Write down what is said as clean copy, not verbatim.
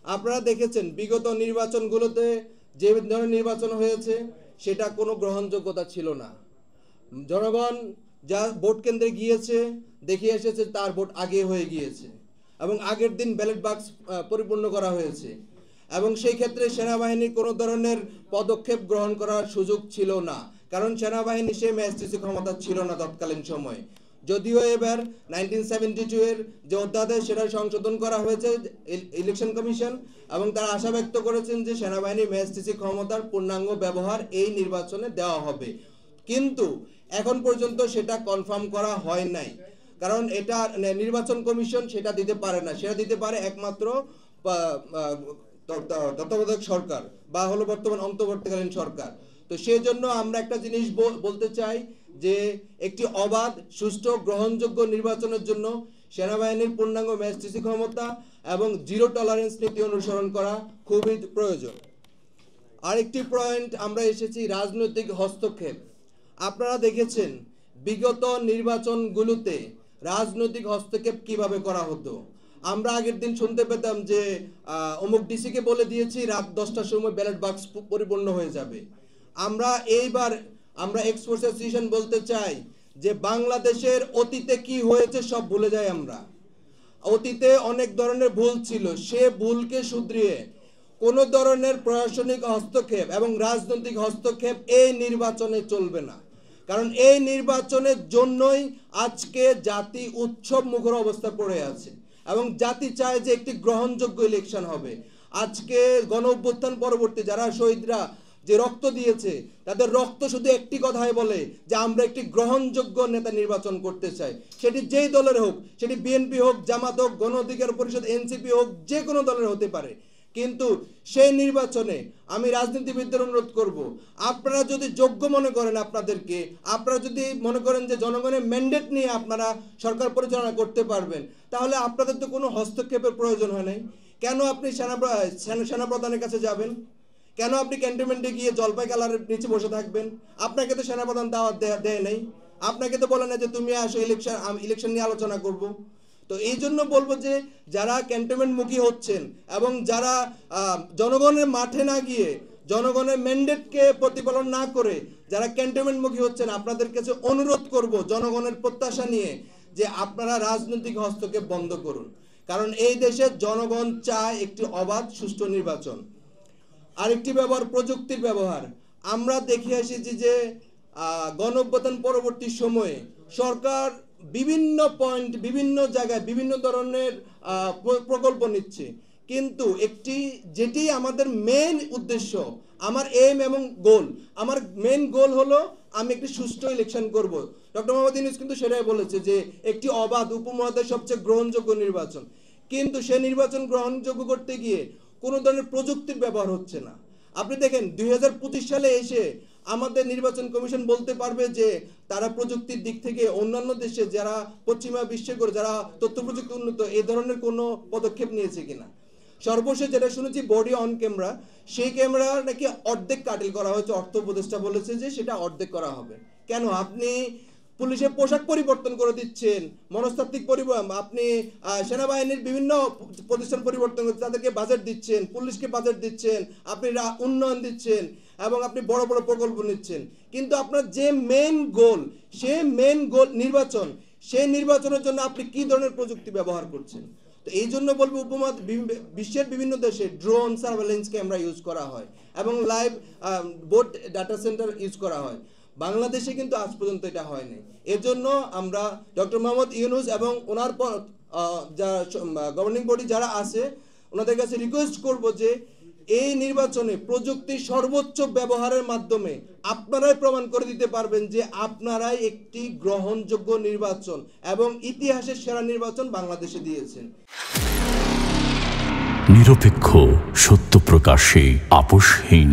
আপনারা দেখেছেন বিগত নির্বাচনগুলোতে যে ধরনের নির্বাচন হয়েছে সেটা কোনো গ্রহণযোগ্যতা ছিল না। জনগণ যা ভোট কেন্দ্রে গিয়েছে দেখে এসেছে তার ভোট আগে হয়ে গিয়েছে এবং আগের দিন ব্যালট বাক্স পরিপূর্ণ করা হয়েছে এবং সেই ক্ষেত্রে সেনাবাহিনীর কোনো ধরনের পদক্ষেপ গ্রহণ করার সুযোগ ছিল না, কারণ সেনাবাহিনী সে ম্যাজিস্ট্রেসি ক্ষমতা ছিল না তৎকালীন সময়ে। যদিও এবার 1972 এর যে অধ্যাদেশ সেটা সংশোধন করা হয়েছে ইলেকশন কমিশন, এবং তারা আশা ব্যক্ত করেছেন যে সেনাবাহিনীর ম্যাজিস্ট্রেসি ক্ষমতার পূর্ণাঙ্গ ব্যবহার এই নির্বাচনে দেওয়া হবে, কিন্তু এখন পর্যন্ত সেটা কনফার্ম করা হয় নাই, কারণ এটা নির্বাচন কমিশন সেটা দিতে পারে না। সেটা দিতে পারে একমাত্র তত্ত্বাবধায়ক সরকার বা হলো বর্তমান অন্তর্বর্তীকালীন সরকার। তো সেই জন্য আমরা একটা জিনিস বলতে চাই যে একটি অবাধ, সুষ্ঠু, গ্রহণযোগ্য নির্বাচনের জন্য সেনাবাহিনীর পূর্ণাঙ্গ ম্যাজিস্ট্রেসি ক্ষমতা এবং জিরো টলারেন্স নীতি অনুসরণ করা খুবই প্রয়োজন। আরেকটি পয়েন্ট আমরা এসেছি রাজনৈতিক হস্তক্ষেপ। আপনারা দেখেছেন বিগত নির্বাচনগুলোতে রাজনৈতিক হস্তক্ষেপ কিভাবে করা হতো। আমরা আগের দিন শুনতে পেতাম যে অমুক ডিসিকে বলে দিয়েছি রাত 10টার সময় ব্যালট বাক্স পরিপূর্ণ হয়ে যাবে। আমরা এক্সপোর্টস অ্যাসোসিয়েশন বলতে চাই যে বাংলাদেশের অতীতে কি হয়েছে সব ভুলে যাই আমরা। অতীতে অনেক ধরনের ভুল ছিল, সে ভুলকে শুধরিয়ে কোনো ধরনের প্রশাসনিক হস্তক্ষেপ এবং রাজনৈতিক হস্তক্ষেপ এই নির্বাচনে চলবে না, কারণ এই নির্বাচনের জন্যই আজকে জাতি উৎসব মুখর অবস্থা পড়ে আছে এবং জাতি চায় যে একটি গ্রহণযোগ্য ইলেকশন হবে। আজকে গণ অভ্যুত্থান পরবর্তী যারা শহীদরা যে রক্ত দিয়েছে তাদের রক্ত শুধু একটি কথাই বলে যে আমরা একটি গ্রহণযোগ্য নেতা নির্বাচন করতে চাই, সেটি যেই দলের হোক, সেটি বিএনপি হোক, জামাত হোক, গণ অধিকার পরিষদ, এনসিপি হোক, যে কোনো দলের হতে পারে। কিন্তু সেই নির্বাচনে আমি রাজনীতিবিদদের অনুরোধ করব, আপনারা যদি যোগ্য মনে করেন আপনাদেরকে, আপনারা যদি মনে করেন যে জনগণের ম্যান্ডেট নিয়ে আপনারা সরকার পরিচালনা করতে পারবেন, তাহলে আপনাদের তো কোনো হস্তক্ষেপের প্রয়োজন হয় নাই। কেন আপনি সেনাপ্রধানের কাছে যাবেন? কেন আপনি ক্যান্টনমেন্টে গিয়ে জলপাই কালারের নিচে বসে থাকবেন? আপনাকে তো সেনাপ্রধান দাওয়াত দেয় নাই, আপনাকে তো বলে না যে তুমি আসো ইলেকশন নিয়ে আলোচনা করব। তো এই জন্য বলবো যে যারা ক্যান্টনমেন্টমুখী হচ্ছেন এবং যারা জনগণের মাঠে না গিয়ে জনগণের ম্যান্ডেটকে প্রতিপালন না করে যারা ক্যান্টনমেন্টমুখী হচ্ছেন, আপনাদের কাছে অনুরোধ করব জনগণের প্রত্যাশা নিয়ে যে আপনারা রাজনৈতিক হস্তক্ষেপ বন্ধ করুন, কারণ এই দেশের জনগণ চায় একটি অবাধ, সুষ্ঠু নির্বাচন। আরেকটি ব্যবহার প্রযুক্তির ব্যবহার। আমরা দেখে এসেছি যে গণ অভ্যুত্থান পরবর্তী সময়ে সরকার বিভিন্ন পয়েন্ট, বিভিন্ন জায়গায় বিভিন্ন ধরনের প্রকল্প নিচ্ছে, কিন্তু যেটি আমাদের মেন উদ্দেশ্য, আমার এম এবং গোল, আমার মেন গোল হলো আমি একটি সুষ্ঠু ইলেকশন করব। ডক্টর মোহাম্মদ ইউনূস কিন্তু সেটাই বলেছে যে একটি অবাধ, উপমহাদেশের সবচেয়ে গ্রহণযোগ্য নির্বাচন, কিন্তু সে নির্বাচন গ্রহণযোগ্য করতে গিয়ে কোনো ধরনের প্রযুক্তির ব্যবহার হচ্ছে না। আপনি দেখেন 2025 সালে এসে আমাদের নির্বাচন কমিশন বলতে পারবে যে তারা প্রযুক্তির দিক থেকে অন্যান্য দেশে যারা পশ্চিমা বিশ্বে করে যারা তথ্য প্রযুক্তি উন্নত এই ধরনের কোনো পদক্ষেপ নিয়েছে কিনা। সর্বশেষ যেটা শুনেছি বডি অন ক্যামেরা, সেই ক্যামেরা নাকি অর্ধেক কাটিল করা হয়েছে। অর্থ উপদেষ্টা বলেছে যে সেটা অর্ধেক করা হবে। কেন? আপনি পুলিশের পোশাক পরিবর্তন করে দিচ্ছেন, মনস্তাত্ত্বিক আপনি সেনাবাহিনীর বিভিন্ন প্রতিষ্ঠান পরিবর্তন করছেন, তাদেরকে বাজেট দিচ্ছেন, পুলিশকে বাজেট দিচ্ছেন, আপনি উন্নয়ন দিচ্ছেন এবং আপনি বড় বড় প্রকল্প নিচ্ছেন, কিন্তু আপনার যে মেন গোল, সে মেন গোল নির্বাচন, সেই নির্বাচনের জন্য আপনি কি ধরনের প্রযুক্তি ব্যবহার করছেন। তো এই জন্য বলবো বিশ্বের বিভিন্ন দেশে ড্রোন সার্ভেলেন্স ক্যামেরা ইউজ করা হয় এবং live boat data centre use করা হয়। বাংলাদেশে কিন্তু আজ পর্যন্ত এটা হয়নি। এজন্য আমরা ডক্টর মোহাম্মদ ইউনূস এবং ওনার পর গভর্নিং বডি যারা আছে ওনাদের কাছে রিকোয়েস্ট করব যে এই নির্বাচনে প্রযুক্তির সর্বোচ্চ ব্যবহারের মাধ্যমে আপনারাই প্রমাণ করে দিতে পারবেন যে আপনারাই একটি গ্রহণযোগ্য নির্বাচন এবং ইতিহাসের সেরা নির্বাচন বাংলাদেশে দিয়েছেন। নিরপেক্ষ, সত্য প্রকাশে আপোষহীন।